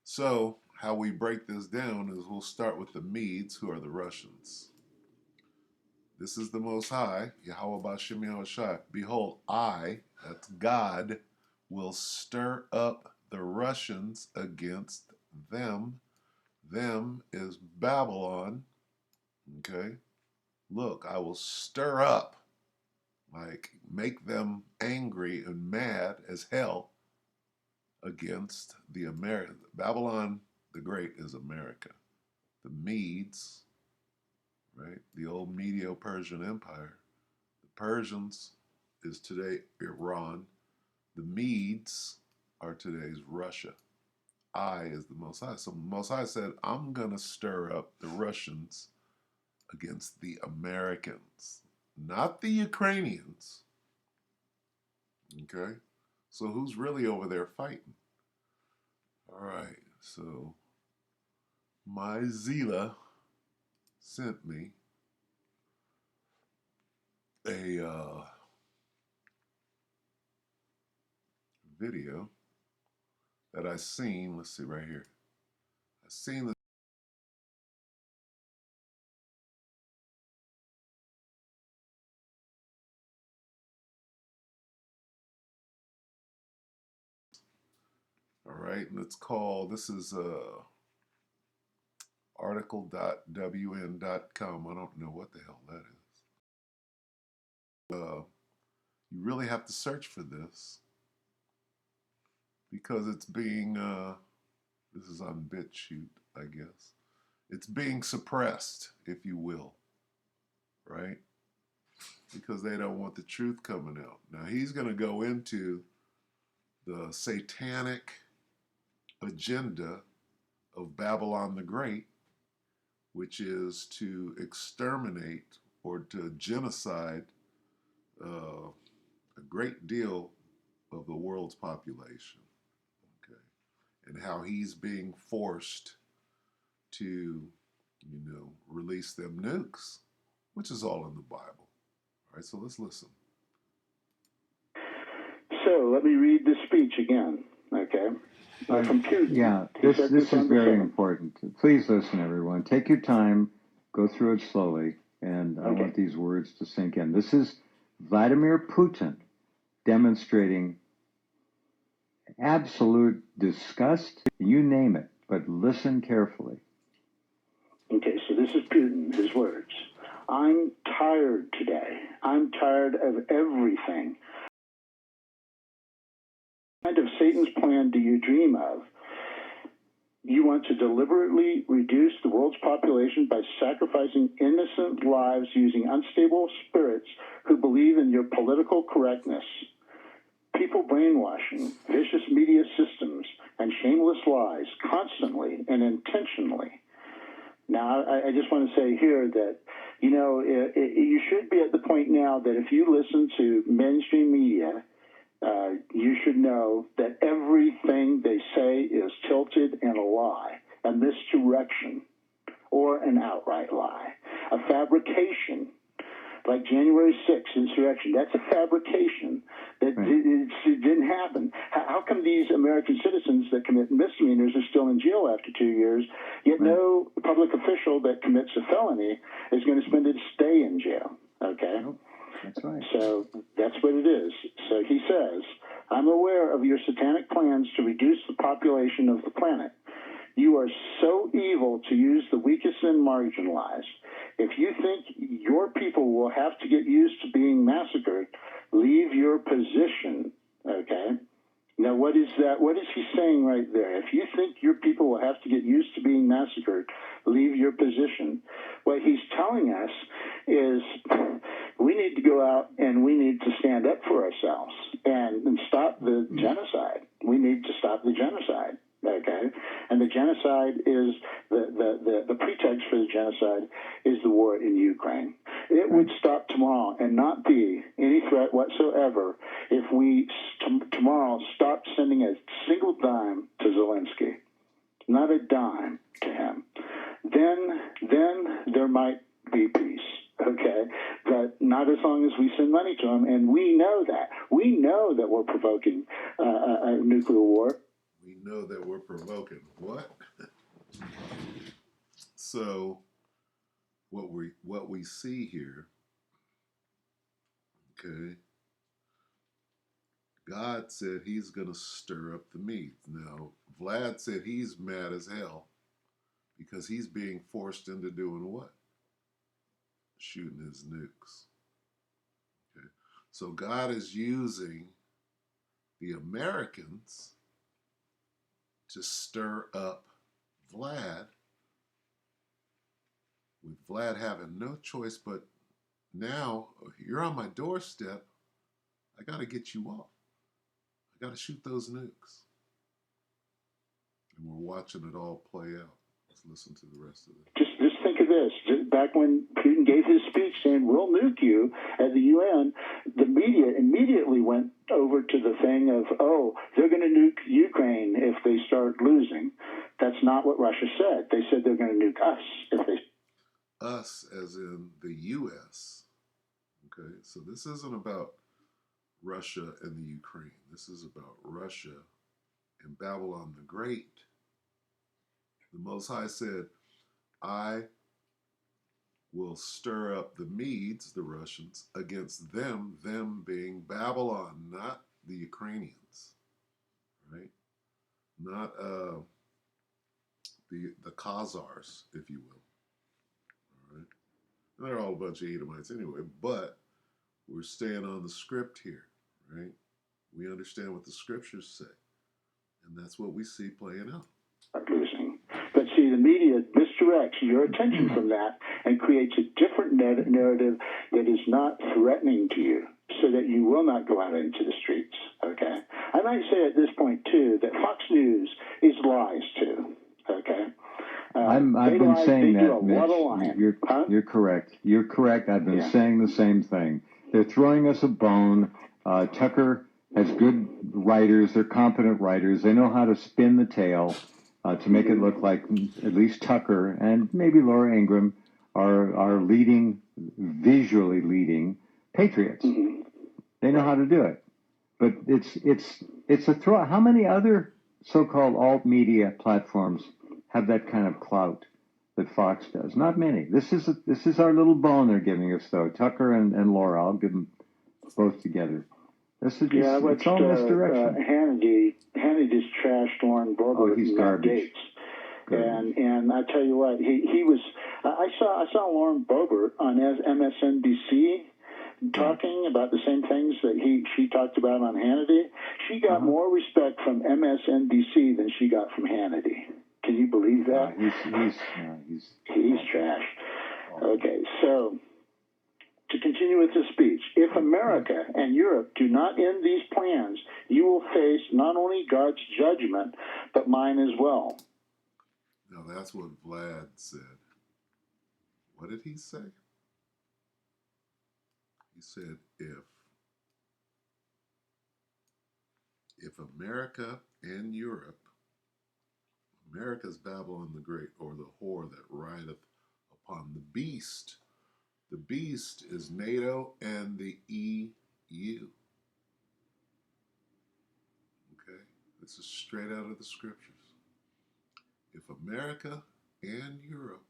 So, how we break this down is we'll start with the Medes, who are the Russians. This is the Most High, Yahweh Bashem Yahushai. Behold, I, that's God, will stir up the Russians against them. Them is Babylon. Okay? Look, I will stir up, like make them angry and mad as hell against the America. Babylon the Great is America. The Medes, right? The old Medo-Persian Empire. The Persians is today Iran. The Medes are today's Russia. I is the Most High. So the Most High said, I'm going to stir up the Russians against the Americans, not the Ukrainians. Okay? So who's really over there fighting? All right, so my Zila sent me a video that I seen. Let's see right here. I seen this. All right, and it's called. This is article.wn.com. I don't know what the hell that is. You really have to search for this because it's being. This is on BitChute, I guess. It's being suppressed, if you will, right? Because they don't want the truth coming out. Now he's going to go into the satanic agenda of Babylon the Great, which is to exterminate or to genocide a great deal of the world's population. Okay, and how he's being forced to, release them nukes, which is all in the Bible. All right, so let's listen. So let me read the speech again, okay? From Putin. Yeah, this is very important. Please listen, everyone. Take your time, go through it slowly, and I want these words to sink in. This is Vladimir Putin demonstrating absolute disgust, you name it, but listen carefully. Okay, so this is Putin, his words. I'm tired today. I'm tired of everything. What kind of Satan's plan do you dream of? You want to deliberately reduce the world's population by sacrificing innocent lives using unstable spirits who believe in your political correctness. People brainwashing, vicious media systems, and shameless lies constantly and intentionally. Now, I just want to say here that, you should be at the point now that if you listen to mainstream media, you should know that everything they say is tilted and a lie, a misdirection, or an outright lie, a fabrication. Like January 6th insurrection, that's a fabrication. It didn't happen. How come these American citizens that commit misdemeanors are still in jail after 2 years, yet no public official that commits a felony is going to spend a stay in jail? Okay? Nope. That's right. So that's what it is. So he says, I'm aware of your satanic plans to reduce the population of the planet. You are so evil to use the weakest and marginalized. If you think your people will have to get used to being massacred, leave your position, okay? Now, what is that? What is he saying right there? If you think your people will have to get used to being massacred, leave your position. What he's telling us is we need to go out and we need to stand up for ourselves and stop the genocide. We need to stop the genocide. Okay, and the genocide is the pretext for the genocide is the war in Ukraine. It would stop tomorrow and not be any threat whatsoever if we tomorrow stopped sending a single dime to Zelensky, not a dime to him. Then there might be peace. Okay, but not as long as we send money to them, and we know that. We know that we're provoking nuclear war. We know that we're provoking. What? So what we see here, okay, God said he's going to stir up the meat. Now, Vlad said he's mad as hell because he's being forced into doing what? Shooting his nukes. Okay. So God is using the Americans to stir up Vlad, with Vlad having no choice but, now you're on my doorstep, I got to get you off. I got to shoot those nukes. And we're watching it all play out. Let's listen to the rest of it. Just think of this. Back when Putin gave his speech saying, we'll nuke you at the UN, the media immediately went over to the thing of, oh, they're going to nuke Ukraine if they start losing. That's not what Russia said. They said they're going to nuke us if they... Us as in the U.S. Okay, so this isn't about Russia and the Ukraine. This is about Russia and Babylon the Great. The Most High said, I will stir up the Medes, the Russians, against them being Babylon, not the Ukrainians, right? Not the Khazars, if you will. All right? And they're all a bunch of Edomites anyway, but we're staying on the script here, right? We understand what the scriptures say, and that's what we see playing out. Losing. But see, the media misdirects your attention from that and creates a different narrative that is not threatening to you, so that you will not go out into the streets, okay? I might say at this point, too, that Fox News is lies, too, okay? I've been saying that, Mitch. You're correct. You're correct. I've been saying the same thing. They're throwing us a bone. Tucker has good writers. They're competent writers. They know how to spin the tale to make it look like at least Tucker and maybe Laura Ingraham are visually leading patriots. They know how to do it. But it's a throw. How many other so-called alt media platforms have that kind of clout that Fox does? Not many. This is our little bone they're giving us, though. Tucker and Laura, I'll give them both together. It's all misdirection. Hannity's trashed Lauren Boebert. Oh, he's garbage. And I tell you what, he was. I saw Lauren Boebert on MSNBC talking about the same things that she talked about on Hannity. She got more respect from MSNBC than she got from Hannity. Can you believe that? He's trash. Okay, so to continue with the speech, if America and Europe do not end these plans, you will face not only God's judgment, but mine as well. Now that's what Vlad said. What did he say? He said, if America and Europe, America's Babylon the Great, or the whore that rideth upon the beast. The beast is NATO and the EU. Okay? This is straight out of the scriptures. If America and Europe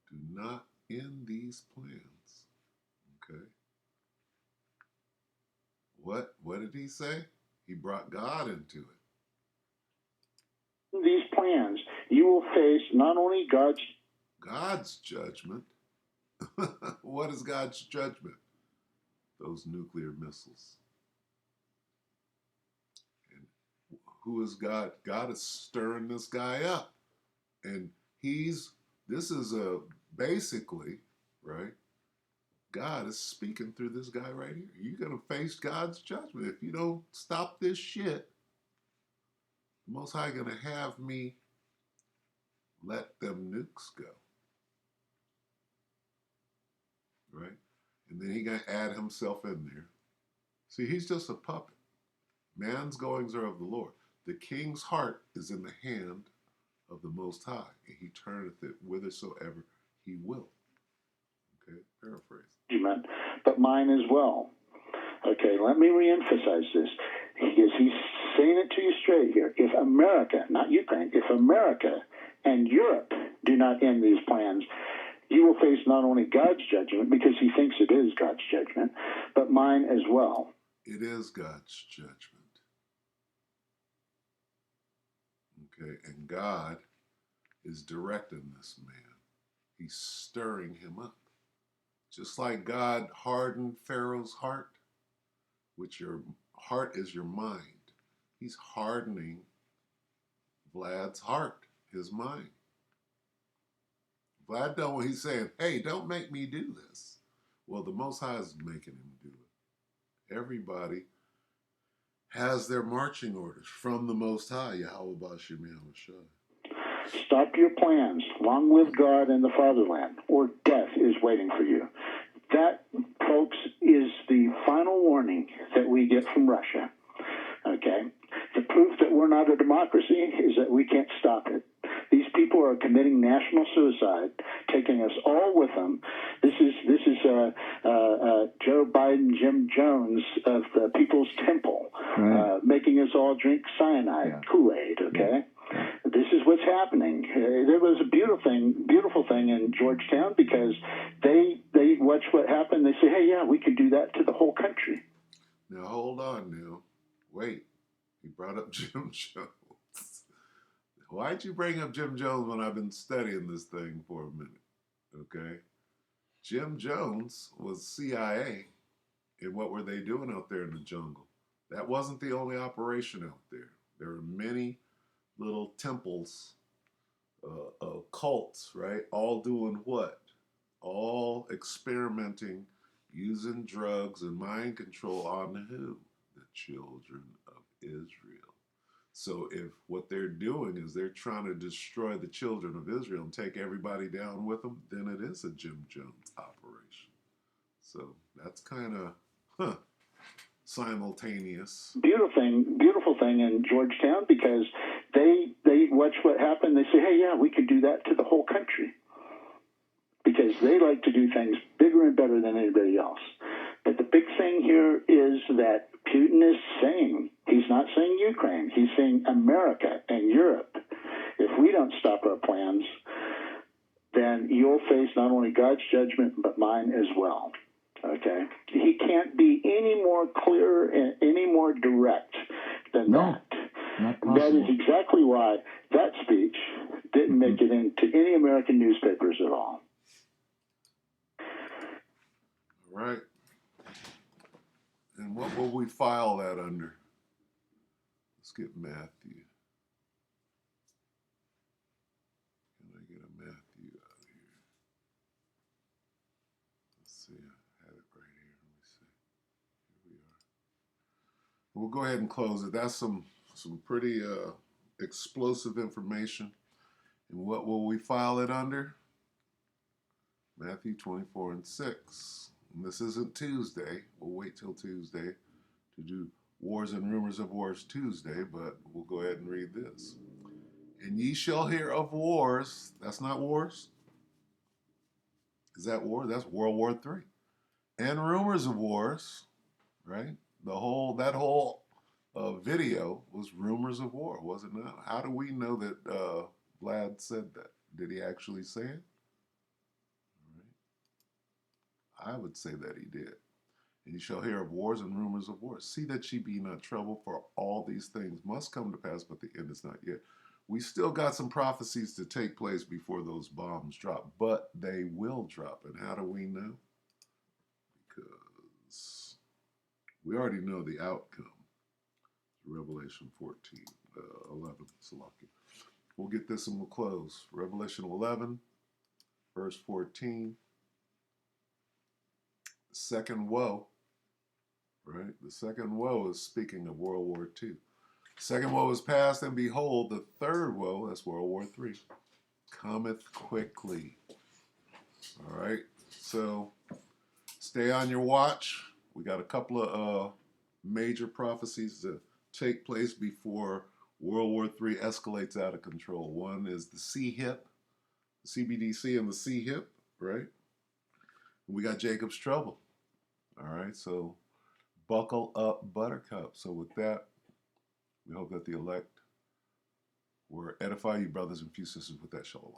do not end these plans, okay? What did he say? He brought God into it. These plans, you will face not only God's judgment. What is God's judgment? Those nuclear missiles. And who is God? God is stirring this guy up. And this is basically, right? God is speaking through this guy right here. You're going to face God's judgment. If you don't stop this shit, the Most High going to have me let them nukes go. Right? And then he going to add himself in there. See, he's just a puppet. Man's goings are of the Lord. The king's heart is in the hand of the Most High, and he turneth it whithersoever he will. Okay, paraphrase. But mine as well. Okay, let me reemphasize this. he's saying it to you straight here. If America, not Ukraine, if America and Europe do not end these plans, you will face not only God's judgment, because he thinks it is God's judgment, but mine as well. It is God's judgment. Okay, and God is directing this man. He's stirring him up. Just like God hardened Pharaoh's heart, which your heart is your mind. He's hardening Vlad's heart, his mind. Vlad don't, he's saying, hey, don't make me do this. Well, the Most High is making him do it. Everybody has their marching orders from the Most High, Yahweh Bashim Yahushua. Stop your plans. Long live God and the fatherland, or death is waiting for you. That, folks, is the final warning that we get from Russia. Okay? The proof that we're not a democracy is that we can't stop it. These people are committing national suicide, taking us all with them. This is Joe Biden, Jim Jones of the People's Temple, right. Making us all drink cyanide, Kool-Aid. Okay, this is what's happening. There was a beautiful thing in Georgetown, because they watch what happened. They say, hey, yeah, we could do that to the whole country. Now hold on, now wait. He brought up Jim Jones. Why'd you bring up Jim Jones when I've been studying this thing for a minute? Okay. Jim Jones was CIA, and what were they doing out there in the jungle? That wasn't the only operation out there. There were many little temples, cults, right? All doing what? All experimenting, using drugs and mind control on who? The children of Israel. So if what they're doing is they're trying to destroy the children of Israel and take everybody down with them, then it is a Jim Jones operation. So that's kind of simultaneous. Beautiful thing in Georgetown, because they watch what happened. They say, hey, yeah, we could do that to the whole country, because they like to do things bigger and better than anybody else. But the big thing here is that Putin is saying, he's not saying Ukraine, he's saying America and Europe. If we don't stop our plans, then you'll face not only God's judgment, but mine as well. Okay? He can't be any more clear and any more direct than that. Not possible. That is exactly why that speech didn't make it into any American newspapers at all. All right. And what will we file that under? Let's get Matthew. Can I get a Matthew out of here? Let's see. I have it right here. Let me see. Here we are. We'll go ahead and close it. That's some pretty explosive information. And what will we file it under? Matthew 24 and 6. And this isn't Tuesday. We'll wait till Tuesday to do Wars and Rumors of Wars Tuesday, but we'll go ahead and read this. And ye shall hear of wars. That's not wars. Is that war? That's World War III. And rumors of wars, right? That whole video was rumors of war, was it not? How do we know that Vlad said that? Did he actually say it? I would say that he did. And you shall hear of wars and rumors of wars. See that ye be not troubled, for all these things must come to pass, but the end is not yet. We still got some prophecies to take place before those bombs drop, but they will drop. And how do we know? Because we already know the outcome. Revelation 14, 11, Salaki. We'll get this and we'll close. Revelation 11, verse 14. Second woe, right? The second woe is speaking of World War II. Second woe is past, and behold, the third woe, that's World War III, cometh quickly. All right, so stay on your watch. We got a couple of major prophecies to take place before World War III escalates out of control. One is the C-HIP, the CBDC and the C-HIP, right? We got Jacob's trouble. All right, so buckle up, Buttercup. So with that, We hope that the elect will edify you, brothers and few sisters, with that shalom.